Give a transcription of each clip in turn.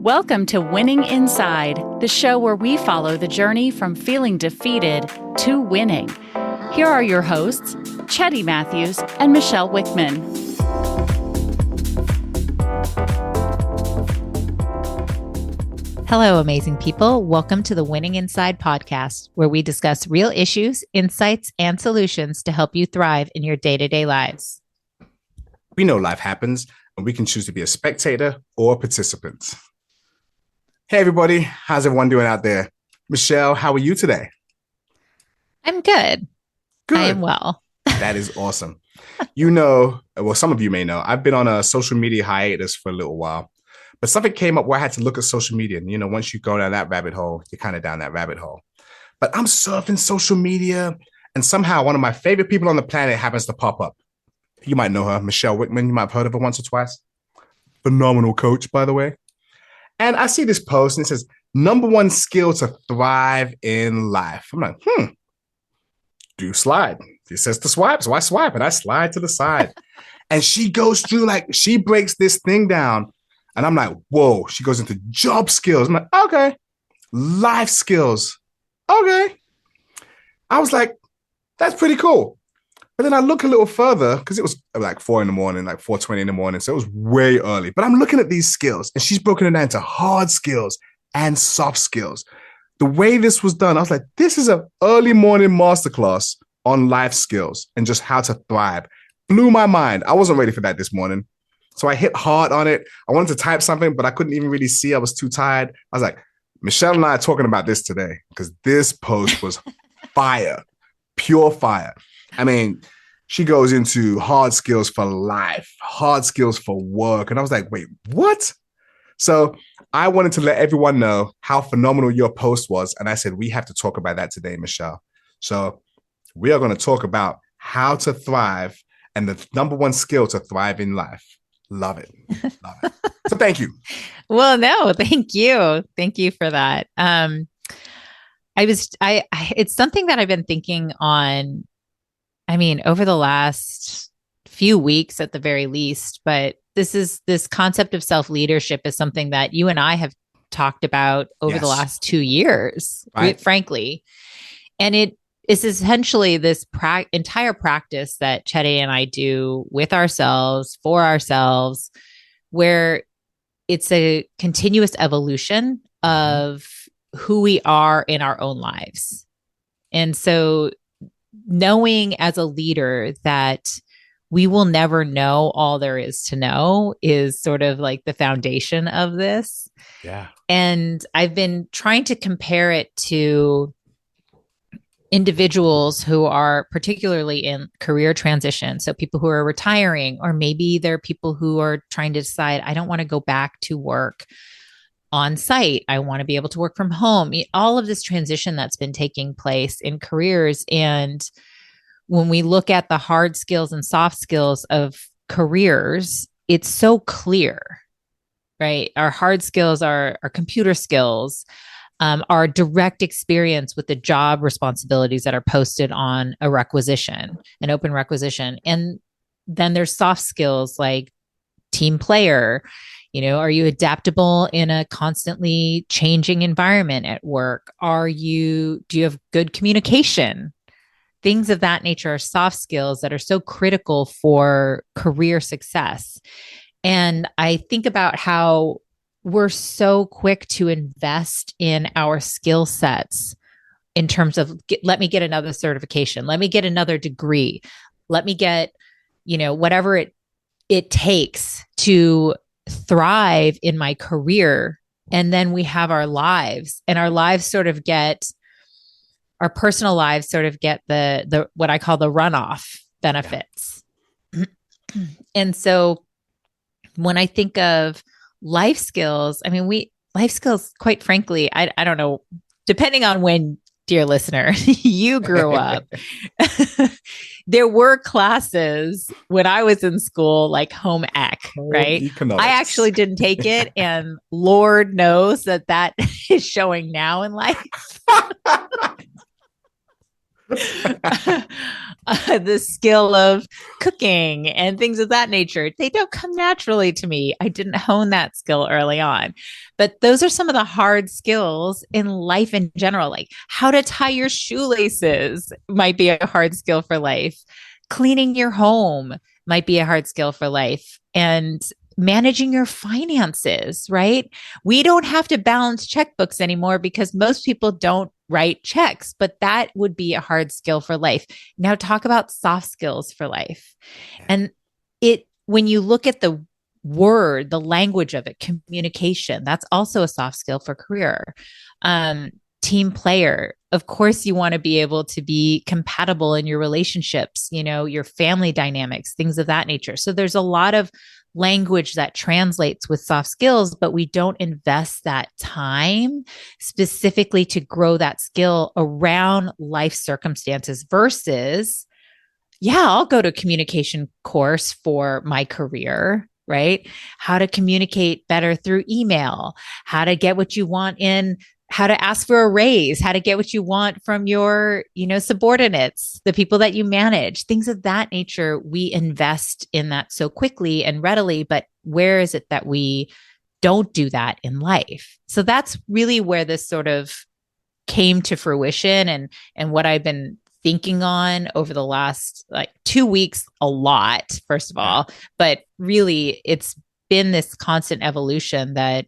Welcome to Winning Inside, the show where we follow the journey from feeling defeated to winning. Here are your hosts, Cheddy Matthews and Michelle Wickman. Hello, amazing people. Welcome to the Winning Inside podcast, where we discuss real issues, insights, and solutions to help you thrive in your day-to-day lives. We know life happens, and we can choose to be a spectator or a participant. Hey, everybody. How's everyone doing out there? Michelle, how are you today? I'm good. Good. I am well. That is awesome. You know, well, some of you may know, I've been on a social media hiatus for a little while, but something came up where I had to look at social media. And, you know, once you go down that rabbit hole, you're kind of down that rabbit hole. But I'm surfing social media, and somehow one of my favorite people on the planet happens to pop up. You might know her, Michelle Wickman. You might have heard of her once or twice. Phenomenal coach, by the way. And I see this post and it says, #1 skill to thrive in life. I'm like, do slide. It says to swipe, so I swipe and I slide to the side. And she goes through, she breaks this thing down. And I'm like, whoa, she goes into job skills. I'm like, okay. Life skills. Okay. I was like, that's pretty cool. But then I look a little further because it was like 4 a.m, like 4:20 in the morning. So it was way early. But I'm looking at these skills and she's broken it down into hard skills and soft skills. The way this was done, I was like, this is an early morning masterclass on life skills and just how to thrive. Blew my mind. I wasn't ready for that this morning. So I hit hard on it. I wanted to type something, but I couldn't even really see. I was too tired. I was like, Michelle and I are talking about this today because this post was fire, pure fire. I mean, she goes into hard skills for life, hard skills for work. And I was like, wait, what? So I wanted to let everyone know how phenomenal your post was. And I said, we have to talk about that today, Michelle. So we are going to talk about how to thrive and the #1 skill to thrive in life. Love it. Love it. So thank you. Well, no, thank you. Thank you for that. It's something that I've been thinking on, over the last few weeks at the very least, but this concept of self-leadership is something that you and I have talked about over the last 2 years, right? Frankly. And it is essentially this entire practice that Cheddy and I do with ourselves, for ourselves, where it's a continuous evolution of who we are in our own lives. And so knowing as a leader that we will never know all there is to know is sort of like the foundation of this. Yeah. And I've been trying to compare it to individuals who are particularly in career transition. So people who are retiring, or maybe they're people who are trying to decide, I don't want to go back to work on site. I want to be able to work from home. All of this transition that's been taking place in careers. And when we look at the hard skills and soft skills of careers, it's so clear, right? Our hard skills are our computer skills, our direct experience with the job responsibilities that are posted on a requisition, an open requisition. And then there's soft skills like team player. Are you adaptable in a constantly changing environment at work? Do you have good communication? Things of that nature are soft skills that are so critical for career success. And I think about how we're so quick to invest in our skill sets in terms of, let me get another certification, let me get another degree, let me get, whatever it takes to thrive in my career. And then we have our lives, and our personal lives sort of get the what I call the runoff benefits. Yeah. And so when I think of life skills, life skills, quite frankly, I don't know, depending on when, dear listener, you grew up, there were classes when I was in school, like home ec, right? Economics. I actually didn't take it. And Lord knows that is showing now in life. The skill of cooking and things of that nature. They don't come naturally to me. I didn't hone that skill early on. But those are some of the hard skills in life in general, like how to tie your shoelaces might be a hard skill for life. Cleaning your home might be a hard skill for life. And managing your finances, right? We don't have to balance checkbooks anymore because most people don't write checks, but that would be a hard skill for life. Now talk about soft skills for life. And when you look at the word, the language of it, communication, that's also a soft skill for career. Team player. Of course, you want to be able to be compatible in your relationships, your family dynamics, things of that nature. So there's a lot of language that translates with soft skills, but we don't invest that time specifically to grow that skill around life circumstances versus, I'll go to a communication course for my career, right? How to communicate better through email, how to get what you want in, how to ask for a raise, how to get what you want from your, subordinates, the people that you manage, things of that nature. We invest in that so quickly and readily, but where is it that we don't do that in life? So that's really where this sort of came to fruition and what I've been thinking on over the last 2 weeks, a lot, first of all, but really it's been this constant evolution that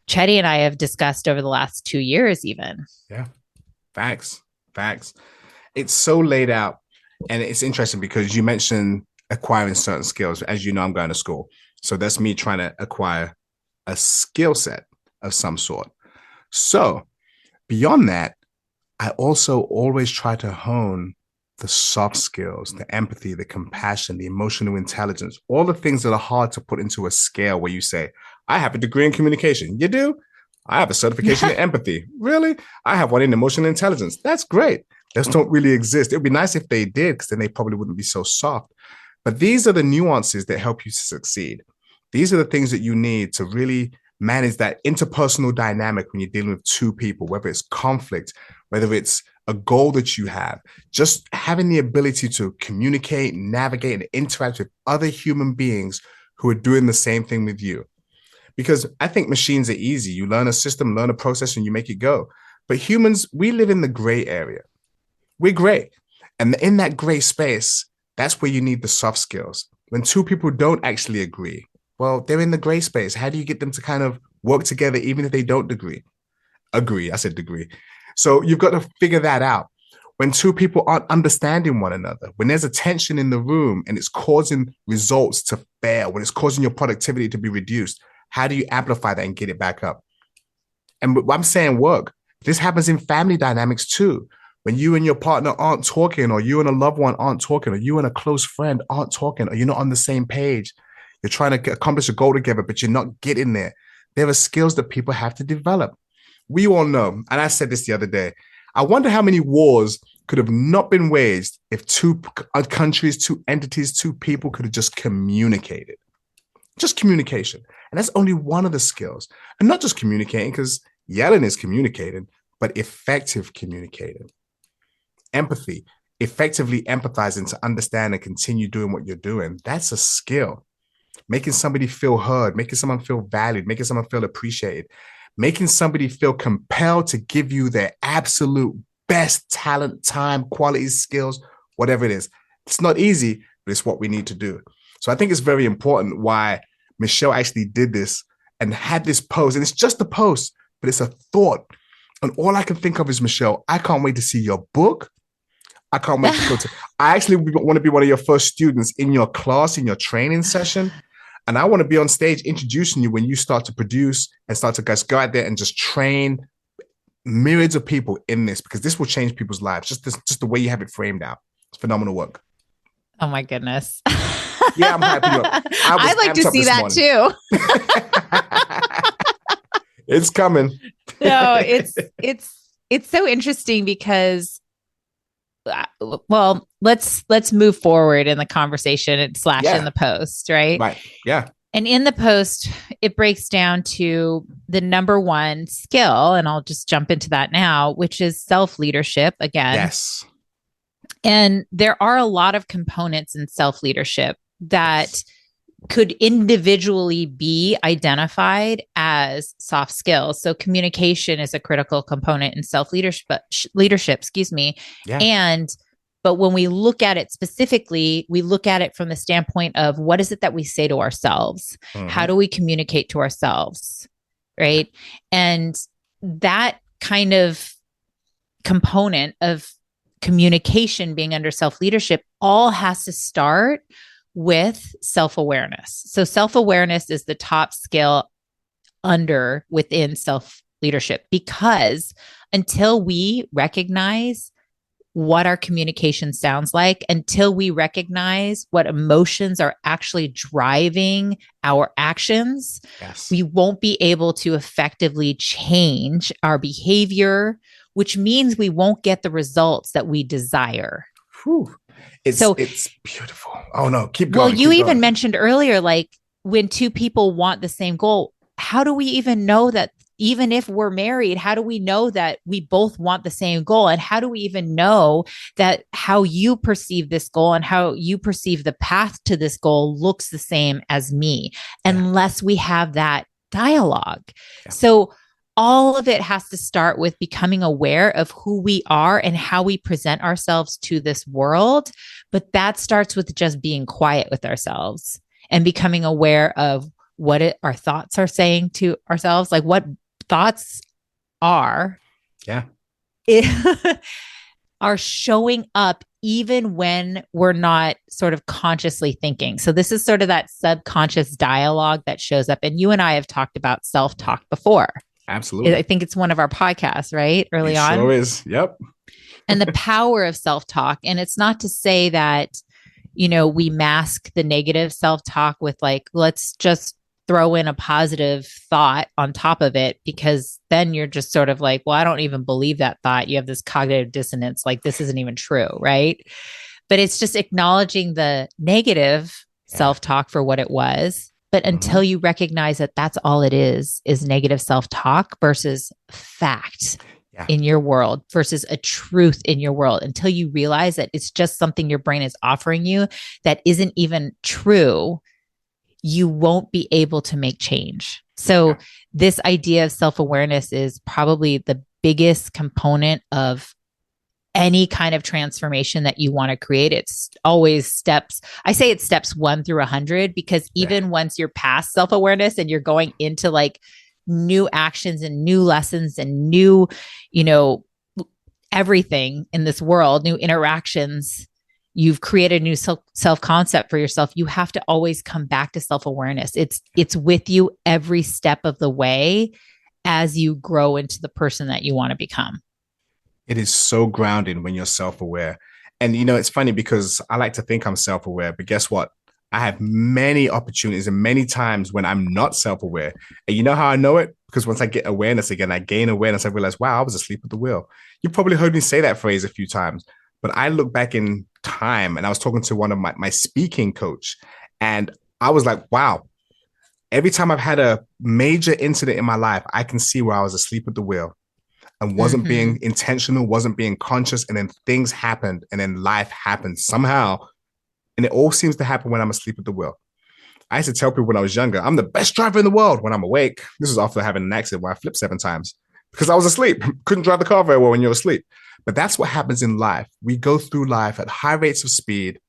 Cheddy and I have discussed over the last 2 years, even. Yeah. Facts. It's so laid out. And it's interesting because you mentioned acquiring certain skills. As you know, I'm going to school. So that's me trying to acquire a skill set of some sort. So beyond that, I also always try to hone the soft skills, the empathy, the compassion, the emotional intelligence, all the things that are hard to put into a scale where you say, I have a degree in communication. You do? I have a certification in empathy. Really? I have one in emotional intelligence. That's great. Those don't really exist. It would be nice if they did, because then they probably wouldn't be so soft. But these are the nuances that help you to succeed. These are the things that you need to really manage that interpersonal dynamic when you're dealing with two people, whether it's conflict, whether it's a goal that you have, just having the ability to communicate, navigate, and interact with other human beings who are doing the same thing with you. Because I think machines are easy. You learn a system, learn a process, and you make it go. But humans, we live in the gray area. We're gray. And in that gray space, that's where you need the soft skills. When two people don't actually agree, well, they're in the gray space. How do you get them to kind of work together even if they don't agree? I said degree. So you've got to figure that out. When two people aren't understanding one another, when there's a tension in the room and it's causing results to fail, when it's causing your productivity to be reduced, how do you amplify that and get it back up? And I'm saying work. This happens in family dynamics too. When you and your partner aren't talking, or you and a loved one aren't talking, or you and a close friend aren't talking, or you're not on the same page, you're trying to accomplish a goal together, but you're not getting there. There are skills that people have to develop. We all know, and I said this the other day, I wonder how many wars could have not been waged if two countries, two entities, two people could have just communicated. Just communication. And that's only one of the skills. And not just communicating, because yelling is communicating, but effective communicating. Empathy, effectively empathizing to understand and continue doing what you're doing. That's a skill. Making somebody feel heard, making someone feel valued, making someone feel appreciated, making somebody feel compelled to give you their absolute best talent, time, qualities, skills, whatever it is. It's not easy, but it's what we need to do. So I think it's very important why Michelle actually did this and had this post. And it's just a post, but it's a thought. And all I can think of is, Michelle, I can't wait to see your book. I can't wait to go to, I actually want to be one of your first students in your class, in your training session. And I want to be on stage introducing you when you start to produce and start to guys go out there and just train myriads of people in this, because this will change people's lives. Just the way you have it framed out. It's phenomenal work. Oh my goodness. Yeah, I'm happy. I'd like to see that too. It's coming. No, it's so interesting because, well, let's move forward in the conversation / in the post, right? Right. Yeah. And in the post, it breaks down to the number one skill, and I'll just jump into that now, which is self-leadership again. Yes. And there are a lot of components in self-leadership that could individually be identified as soft skills. So communication is a critical component in leadership, excuse me. Yeah. But when we look at it specifically, we look at it from the standpoint of what is it that we say to ourselves? How do we communicate to ourselves? Right. And that kind of component of communication being under self-leadership all has to start with self-awareness. So self-awareness is the top skill within self-leadership, because until we recognize what our communication sounds like, until we recognize what emotions are actually driving our actions, we won't be able to effectively change our behavior, which means we won't get the results that we desire. Whew. It's beautiful. Oh no, keep going. Well, you even mentioned earlier, like when two people want the same goal, how do we even know that? Even if we're married, how do we know that we both want the same goal? And how do we even know that how you perceive this goal and how you perceive the path to this goal looks the same as me, unless we have that dialogue? Yeah. So all of it has to start with becoming aware of who we are and how we present ourselves to this world. But that starts with just being quiet with ourselves and becoming aware of what our thoughts are saying to ourselves, like what thoughts are showing up even when we're not sort of consciously thinking. So this is sort of that subconscious dialogue that shows up. And you and I have talked about self-talk before. Absolutely. I think it's one of our podcasts, right? Early on. Sure is. Yep. And the power of self-talk. And it's not to say that, we mask the negative self-talk with like, let's just throw in a positive thought on top of it, because then you're just sort of like, well, I don't even believe that thought. You have this cognitive dissonance, like this isn't even true, right? But it's just acknowledging the negative self-talk for what it was. But until you recognize that that's all it is negative self-talk versus fact in your world versus a truth in your world, until you realize that it's just something your brain is offering you that isn't even true, you won't be able to make change. So this idea of self-awareness is probably the biggest component of any kind of transformation that you want to create. It's always steps. I say it's steps 1 through 100, because even once you're past self-awareness and you're going into like new actions and new lessons and new, everything in this world, new interactions, you've created a new self-concept for yourself. You have to always come back to self-awareness. It's with you every step of the way as you grow into the person that you want to become. It is so grounding when you're self-aware. And, it's funny because I like to think I'm self-aware, but guess what? I have many opportunities and many times when I'm not self-aware. And you know how I know it? Because once I get awareness again, I gain awareness, I realize, wow, I was asleep at the wheel. You've probably heard me say that phrase a few times, but I look back in time and I was talking to one of my speaking coach, and I was like, wow, every time I've had a major incident in my life, I can see where I was asleep at the wheel and wasn't being intentional, wasn't being conscious. And then things happened and then life happened somehow. And it all seems to happen when I'm asleep at the wheel. I used to tell people when I was younger, I'm the best driver in the world when I'm awake. This was after having an accident where I flipped 7 times because I was asleep. Couldn't drive the car very well when you're asleep. But that's what happens in life. We go through life at high rates of speed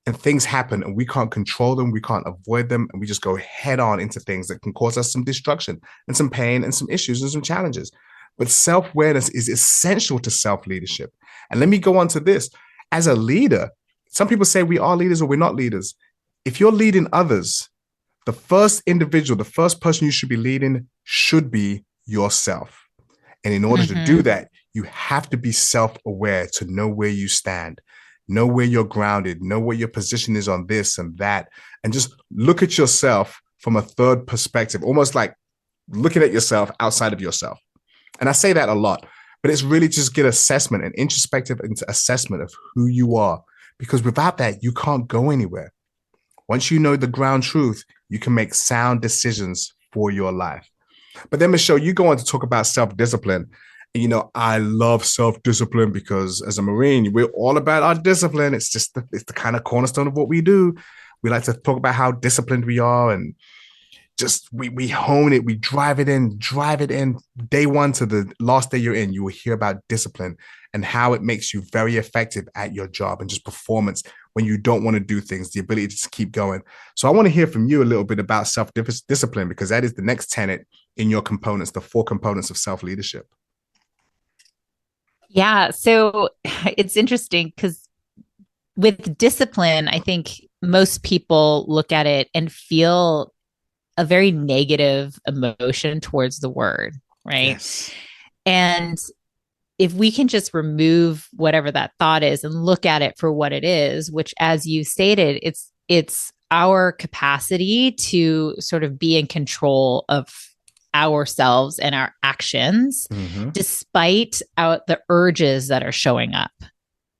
and things happen and we can't control them. We can't avoid them. And we just go head on into things that can cause us some destruction and some pain and some issues and some challenges. But self-awareness is essential to self-leadership. And let me go on to this. As a leader, some people say we are leaders or we're not leaders. If you're leading others, the first individual, the first person you should be leading should be yourself. And in order to do that, you have to be self-aware to know where you stand, know where you're grounded, know what your position is on this and that, and just look at yourself from a third perspective, almost like looking at yourself outside of yourself. And I say that a lot, but it's really just get assessment and introspective assessment of who you are, because without that, you can't go anywhere. Once you know the ground truth, you can make sound decisions for your life. But then, Michelle, you go on to talk about self-discipline. And, you know, I love self-discipline because as a Marine, we're all about our discipline. It's the kind of cornerstone of what we do. We like to talk about how disciplined we are, and just we hone it, we drive it in day one to the last day you're in. You will hear about discipline and how it makes you very effective at your job and just performance when you don't want to do things, the ability to just keep going. So I want to hear from you a little bit about self-discipline, because that is the next tenet in your components, the 4 components of self-leadership. Yeah. So it's interesting because with discipline, I think most people look at it and feel a very negative emotion towards the word, right? Yes. And if we can just remove whatever that thought is and look at it for what it is, which, as you stated, it's our capacity to sort of be in control of ourselves and our actions, despite the urges that are showing up.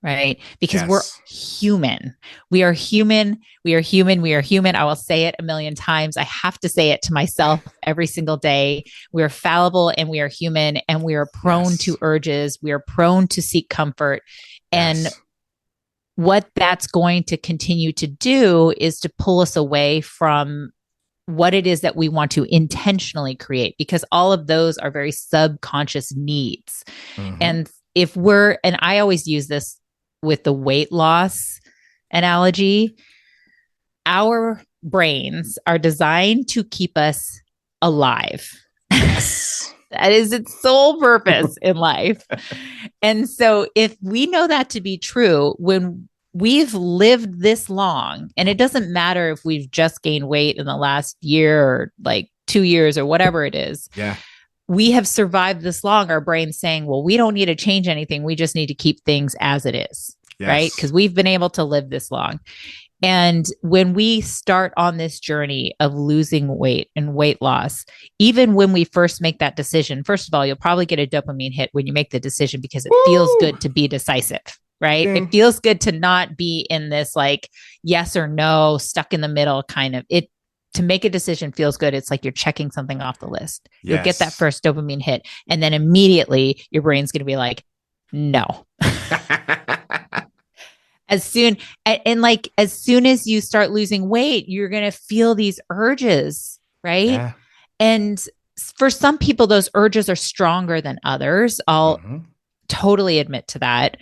Right? Because we're human. We are human. We are human. We are human. I will say it a million times. I have to say it to myself every single day. We are fallible and we are human, and we are prone to urges. We are prone to seek comfort. And what that's going to continue to do is to pull us away from what it is that we want to intentionally create, because all of those are very subconscious needs. And and I always use this with the weight loss analogy, our brains are designed to keep us alive. Yes. That is its sole purpose in life. And so if we know that to be true, when we've lived this long, and it doesn't matter if we've just gained weight in the last year or like 2 years or whatever it is. Yeah. We have survived this long, our brain's saying, well, we don't need to change anything. We just need to keep things as it is, right? Because we've been able to live this long. And when we start on this journey of losing weight and weight loss, even when we first make that decision, first of all, you'll probably get a dopamine hit when you make the decision, because it feels good to be decisive, right? It feels good to not be in this like yes or no, stuck in the middle kind of it. To make a decision feels good. It's like you're checking something off the list. You'll get that first dopamine hit, and then immediately your brain's going to be like, no. As soon as you start losing weight, you're going to feel these urges, right? Yeah. And for some people, those urges are stronger than others. I'll totally admit to that.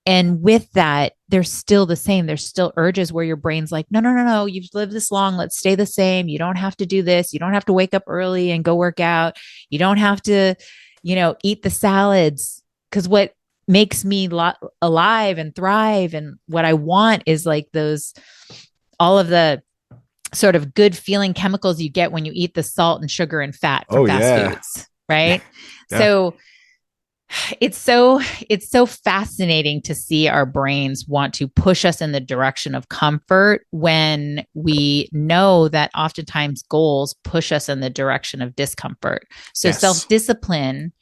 And with that, they're still the same. There's still urges where your brain's like, no, you've lived this long. Let's stay the same. You don't have to do this. You don't have to wake up early and go work out. You don't have to, eat the salads. Because what makes me alive and thrive, and what I want is like all of the sort of good feeling chemicals you get when you eat the salt and sugar and fat from fast foods, right? Yeah. So it's so fascinating to see our brains want to push us in the direction of comfort when we know that oftentimes goals push us in the direction of discomfort. So self-discipline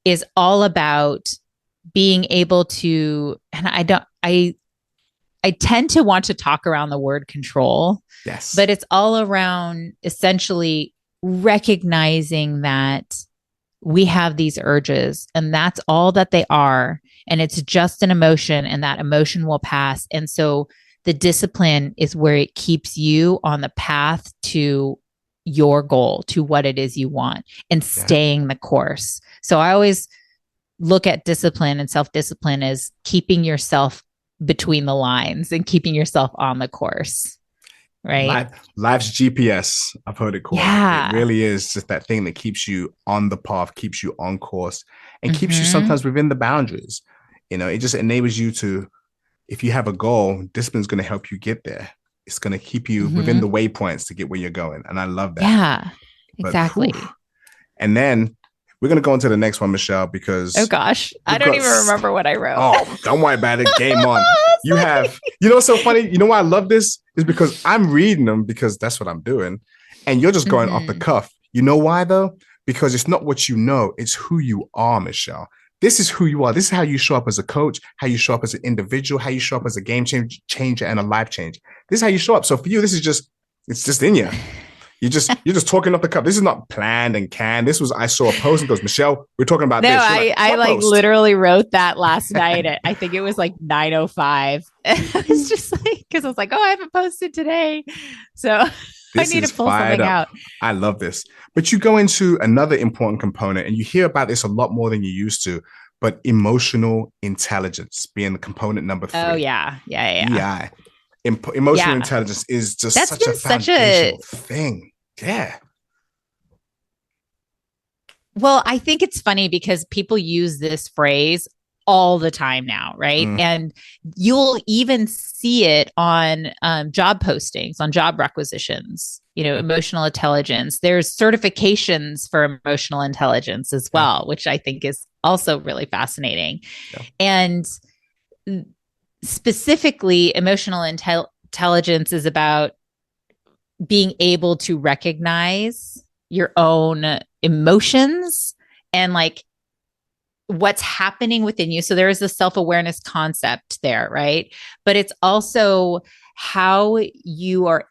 is all about being able to, and I tend to want to talk around the word control, but it's all around essentially recognizing that we have these urges, and that's all that they are. And it's just an emotion, and that emotion will pass. And so the discipline is where it keeps you on the path to your goal, to what it is you want, and staying the course. So I always look at discipline and self-discipline as keeping yourself between the lines and keeping yourself on the course. Right. Life's GPS, I've heard it called. Yeah. It really is just that thing that keeps you on the path, keeps you on course, and keeps you sometimes within the boundaries. It just enables you to, if you have a goal, discipline's going to help you get there. It's going to keep you within the waypoints to get where you're going. And I love that. Yeah, exactly. And then we're going to go into the next one, Michelle, because... Oh, gosh. I don't even remember what I wrote. Oh, don't worry about it. Game on. You have... what's so funny? You know why I love this? Is because I'm reading them because that's what I'm doing. And you're just going off the cuff. You know why, though? Because it's not what you know. It's who you are, Michelle. This is who you are. This is how you show up as a coach, how you show up as an individual, how you show up as a game changer and a life change. This is how you show up. So for you, it's just in you. You're just talking off the cuff. This is not planned and canned. This was, I saw a post and goes, Michelle, we're talking about No, this. I like literally wrote that last night. I think it was like 9:05. It's just like, because I was like, oh, I haven't posted today. So I need to pull something out. I love this. But you go into another important component, and you hear about this a lot more than you used to, but emotional intelligence being the component number 3. Oh, yeah. EI. Emotional intelligence is just such a foundational thing. Yeah. Well, I think it's funny because people use this phrase all the time now, right? And you'll even see it on job postings, on job requisitions, emotional intelligence. There's certifications for emotional intelligence as well, which I think is also really fascinating. Yeah. And specifically, emotional intelligence is about being able to recognize your own emotions and like what's happening within you. So there is a self-awareness concept there, right? But it's also how you are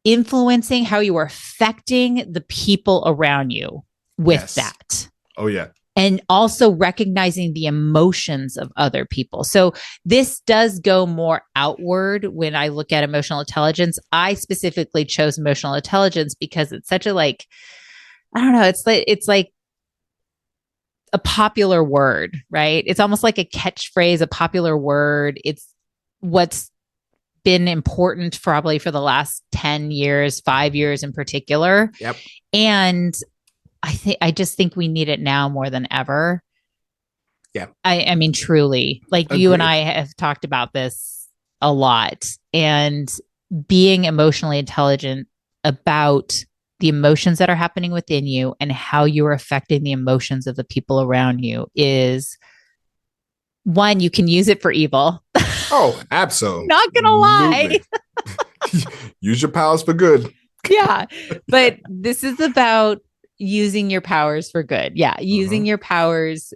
influencing, how you are affecting the people around you with that. Oh, yeah. And also recognizing the emotions of other people. So this does go more outward when I look at emotional intelligence. I specifically chose emotional intelligence because it's such a I don't know, it's like a popular word, right? It's almost like a catchphrase, a popular word. It's what's been important probably for the last 10 years, 5 years in particular. Yep. And I just think we need it now more than ever. Yeah. I mean, truly, like Agreed. You and I have talked about this a lot, and being emotionally intelligent about the emotions that are happening within you and how you are affecting the emotions of the people around you is one, you can use it for evil. Oh, absolutely. Not gonna lie. Use your powers for good. Yeah. But this is about using your powers for good. Yeah. Using your powers,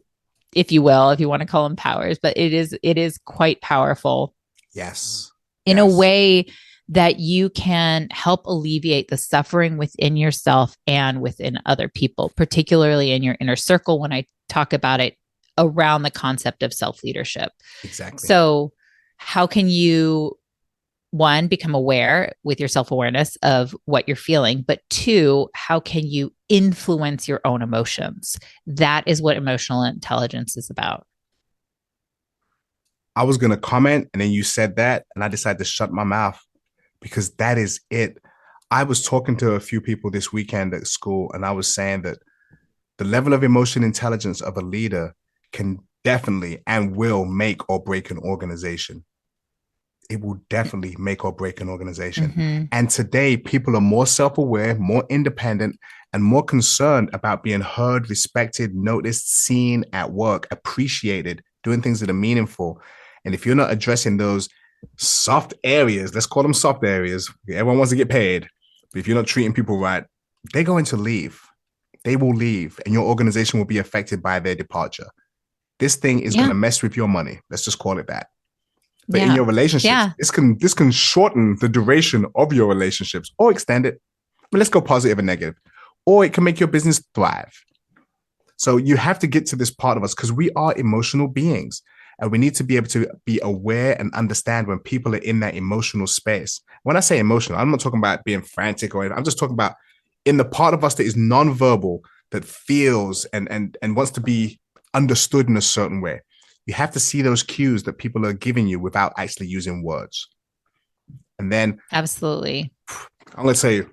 if you will, if you want to call them powers, but it is quite powerful. Yes. In a way that you can help alleviate the suffering within yourself and within other people, particularly in your inner circle when I talk about it around the concept of self-leadership. Exactly. So how can you, one, become aware with your self-awareness of what you're feeling, but two, how can you influence your own emotions? That is what emotional intelligence is about. I was going to comment, and then you said that, and I decided to shut my mouth because that is it. I was talking to a few people this weekend at school, and I was saying that the level of emotional intelligence of a leader can definitely and will make or break an organization. It will definitely make or break an organization. Mm-hmm. And today, people are more self-aware, more independent, and more concerned about being heard, respected, noticed, seen at work, appreciated, doing things that are meaningful. And if you're not addressing those soft areas, let's call them soft areas, everyone wants to get paid. But if you're not treating people right, they're going to leave. They will leave, and your organization will be affected by their departure. This thing is going to mess with your money. Let's just call it that. But in your relationships, this can shorten the duration of your relationships or extend it. But let's go positive and negative. Or it can make your business thrive. So you have to get to this part of us because we are emotional beings. And we need to be able to be aware and understand when people are in that emotional space. When I say emotional, I'm not talking about being frantic or anything. I'm just talking about in the part of us that is nonverbal, that feels and wants to be understood in a certain way. You have to see those cues that people are giving you without actually using words. And then absolutely. I'm going to tell you,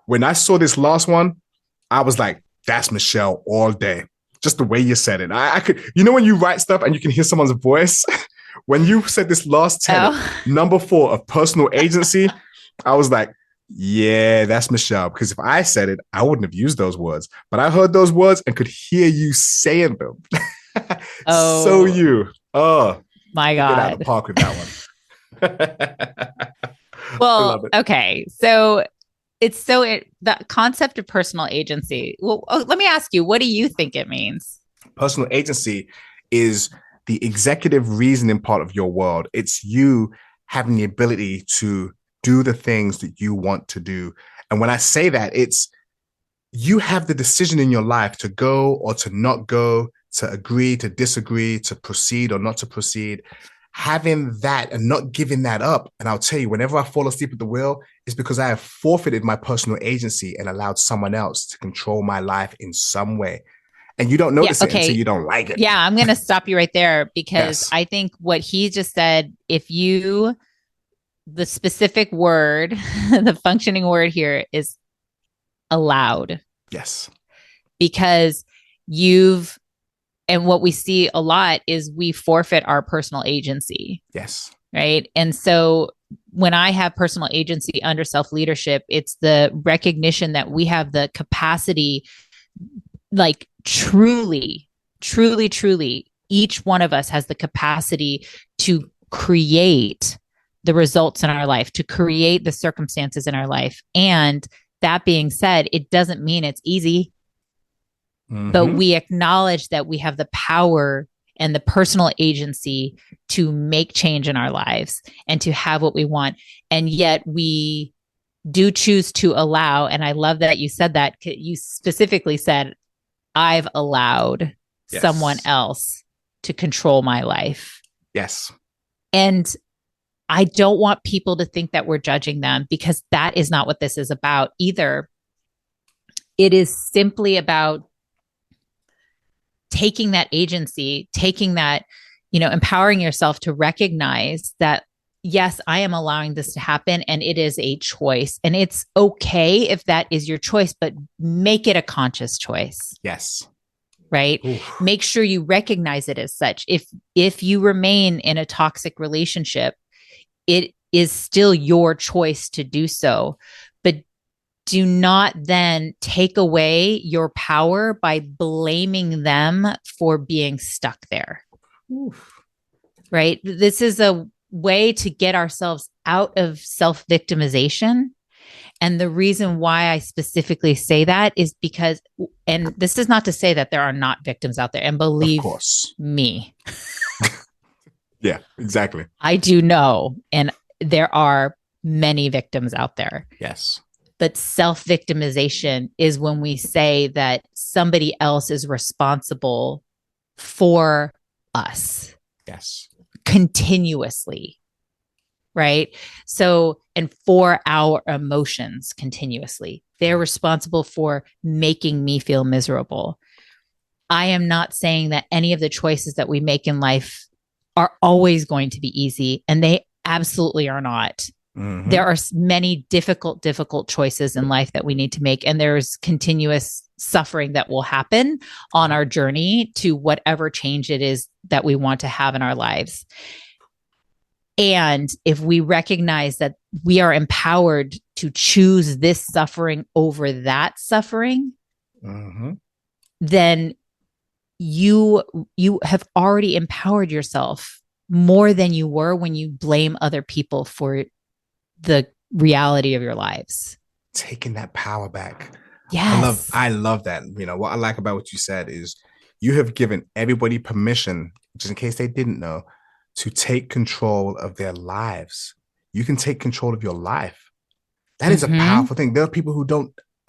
when I saw this last one, I was like, that's Michelle all day. Just the way you said it. I could, when you write stuff and you can hear someone's voice, when you said this last tenet, number 4 of personal agency, I was like, yeah, that's Michelle. Because if I said it, I wouldn't have used those words. But I heard those words and could hear you saying them. So you. Oh, my God. Get out of the park with that one. Well, okay. So the concept of personal agency. Well, let me ask you, what do you think it means? Personal agency is the executive reasoning part of your world. It's you having the ability to do the things that you want to do. And when I say that, it's you have the decision in your life to go or to not go, to agree, to disagree, to proceed or not to proceed. Having that and not giving that up. And I'll tell you, whenever I fall asleep at the wheel, it's because I have forfeited my personal agency and allowed someone else to control my life in some way. And you don't notice it until you don't like it. Yeah, I'm going to stop you right there because Yes. I think what he just said, the specific word, the functioning word here is allowed. Yes. Because and what we see a lot is we forfeit our personal agency. Yes. Right. And so when I have personal agency under self-leadership, it's the recognition that we have the capacity, like truly, each one of us has the capacity to create the results in our life, to create the circumstances in our life. And that being said, it doesn't mean it's easy. But we acknowledge that we have the power and the personal agency to make change in our lives and to have what we want. And yet we do choose to allow. And I love that you said that. You specifically said, I've allowed someone else to control my life. Yes. And I don't want people to think that we're judging them, because that is not what this is about either. It is simply about taking that agency, taking that, empowering yourself to recognize that, yes, I am allowing this to happen and it is a choice. And it's okay if that is your choice, but make it a conscious choice. Yes. Right? Oof. Make sure you recognize it as such. If you remain in a toxic relationship, it is still your choice to do so. But do not then take away your power by blaming them for being stuck there. Oof. Right? This is a way to get ourselves out of self-victimization. And the reason why I specifically say that is because, and this is not to say that there are not victims out there, and believe me. Yeah, exactly. I do know, and there are many victims out there. Yes. But self-victimization is when we say that somebody else is responsible for us. Yes. Continuously. Right? So, and for our emotions continuously. They're responsible for making me feel miserable. I am not saying that any of the choices that we make in life are always going to be easy, and they absolutely are not. There are many difficult choices in life that we need to make. And there's continuous suffering that will happen on our journey to whatever change it is that we want to have in our lives. And if we recognize that we are empowered to choose this suffering over that suffering, then you have already empowered yourself more than you were when you blame other people for the reality of your lives. Taking that power back. Yes. I love that. What I like about what you said is you have given everybody permission, just in case they didn't know, to take control of their lives. You can take control of your life. That is a powerful thing. There are people who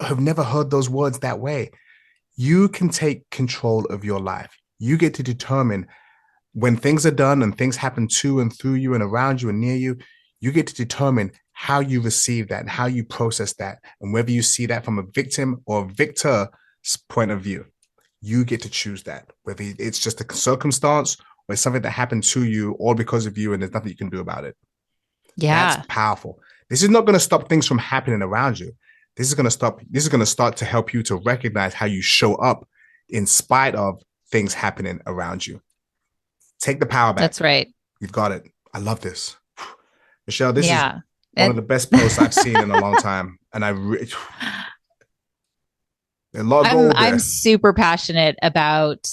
have never heard those words that way. You can take control of your life. You get to determine when things are done and things happen to and through you and around you and near you. You get to determine how you receive that and how you process that, and whether you see that from a victim or a victor's point of view. You get to choose that, whether it's just a circumstance or it's something that happened to you all because of you and there's nothing you can do about it. Yeah. That's powerful. This is not going to stop things from happening around you. This is going to start to help you to recognize how you show up in spite of things happening around you. Take the power back. That's right. You've got it. I love this. Michelle, this is one of the best posts I've seen in a long time. And a lot of gold there. I'm super passionate about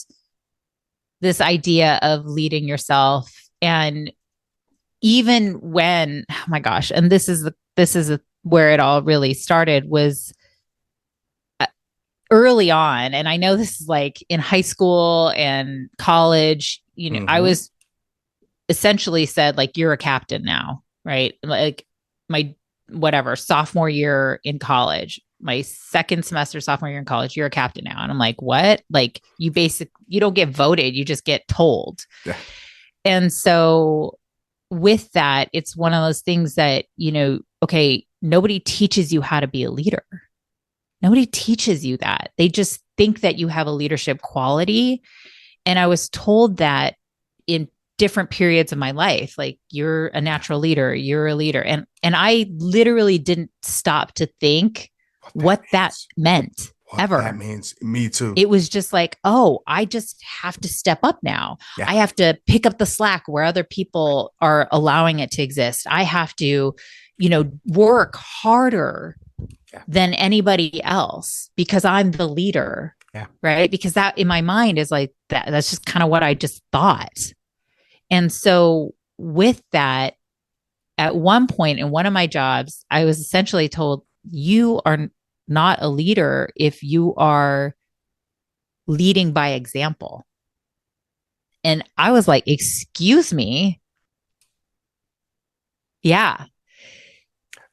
this idea of leading yourself. And even when, oh my gosh, and this is where it all really started, was early on. And I know this is like in high school and college, I was essentially said, like, you're a captain now. Right. Like my whatever, sophomore year in college, my second semester, sophomore year in college, you're a captain now. And I'm like, what? Like you don't get voted, you just get told. Yeah. And so with that, it's one of those things that, okay, nobody teaches you how to be a leader. Nobody teaches you that. They just think that you have a leadership quality. And I was told that in different periods of my life, like you're a natural leader, you're a leader. And I literally didn't stop to think what that meant. Ever. That means me too. It was just like, oh, I just have to step up now. Yeah. I have to pick up the slack where other people are allowing it to exist. I have to, work harder than anybody else because I'm the leader. Yeah. Right. Because that in my mind is like that's just kind of what I just thought. And so with that, at one point in one of my jobs, I was essentially told, you are not a leader if you are leading by example. And I was like, excuse me. Yeah.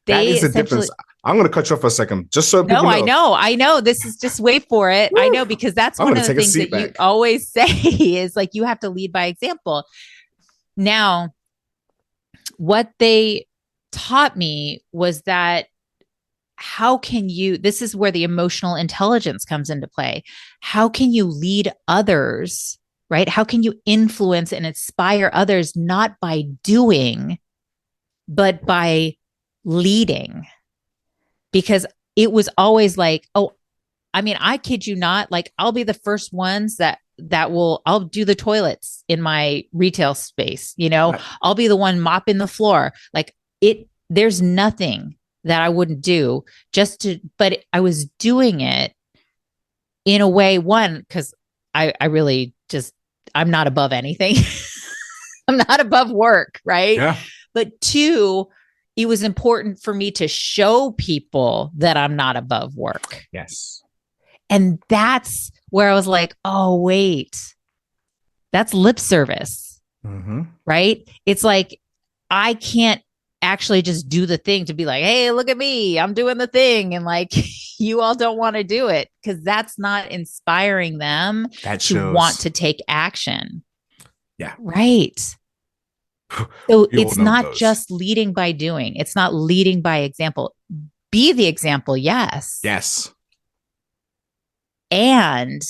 That is the difference. I'm going to cut you off for a second, just so people know. I know. This is just wait for it. I know, because that's one of the things that you always say is like, you have to lead by example. Now, what they taught me was that this is where the emotional intelligence comes into play. How can you lead others, right? How can you influence and inspire others, not by doing, but by leading? Because it was always like, I kid you not, like I'll be the first ones I'll do the toilets in my retail space. Right. I'll be the one mopping the floor. Like there's nothing that I wouldn't do but I was doing it in a way, one, because I really I'm not above anything. I'm not above work. Right. Yeah. But two, it was important for me to show people that I'm not above work. Yes. And that's where I was like, oh, wait, that's lip service. Mm-hmm. Right. It's like, I can't actually just do the thing to be like, hey, look at me, I'm doing the thing. And like, you all don't want to do it because that's not inspiring them to want to take action. Yeah. Right. So it's not just leading by doing. It's not leading by example. Be the example. Yes. Yes. And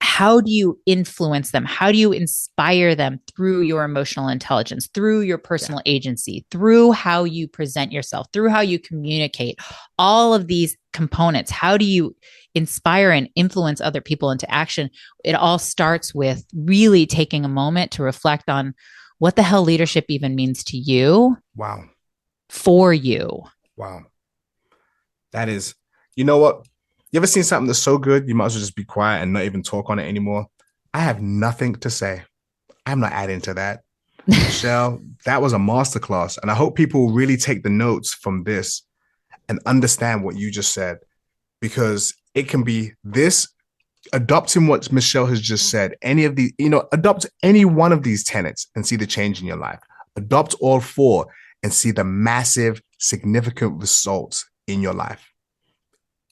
how do you influence them? How do you inspire them through your emotional intelligence, through your personal agency, through how you present yourself, through how you communicate, all of these components? How do you inspire and influence other people into action? It all starts with really taking a moment to reflect on what the hell leadership even means to you. Wow. For you. Wow. That is, you know what? You ever seen something that's so good, you might as well just be quiet and not even talk on it anymore? I have nothing to say. I'm not adding to that. Michelle, that was a masterclass. And I hope people really take the notes from this and understand what you just said, because it can be this, adopting what Michelle has just said, adopt any one of these tenets and see the change in your life. Adopt all four and see the massive, significant results in your life.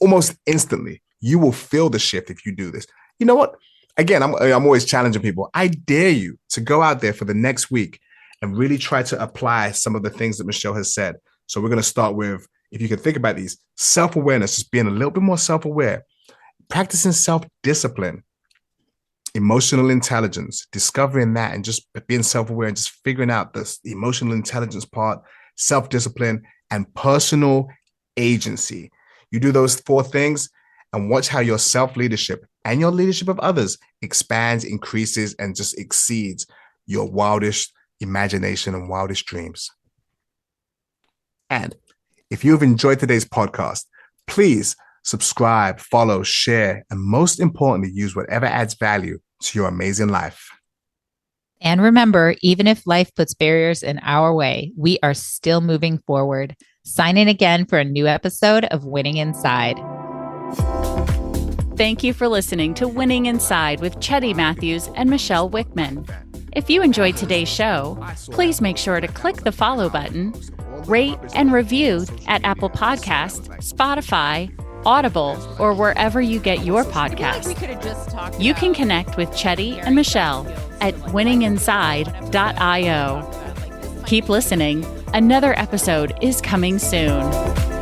Almost instantly, you will feel the shift if you do this. You know what? Again, I'm always challenging people. I dare you to go out there for the next week and really try to apply some of the things that Michelle has said. So we're going to start with, if you can think about these, self-awareness, just being a little bit more self-aware, practicing self-discipline, emotional intelligence, discovering that and just being self-aware and just figuring out the emotional intelligence part, self-discipline, and personal agency. You do those four things and watch how your self-leadership and your leadership of others expands, increases, and just exceeds your wildest imagination and wildest dreams. And if you have enjoyed today's podcast, please subscribe, follow, share, and most importantly, use whatever adds value to your amazing life. And remember, even if life puts barriers in our way, we are still moving forward. Sign in again for a new episode of Winning Inside. Thank you for listening to Winning Inside with Cheddy Matthews and Michelle Wickman. If you enjoyed today's show, please make sure to click the follow button, Rate and review at Apple Podcasts, Spotify, Audible, or wherever you get your podcasts. You can connect with Cheddy and Michelle at winninginside.io. Keep listening. Another episode is coming soon.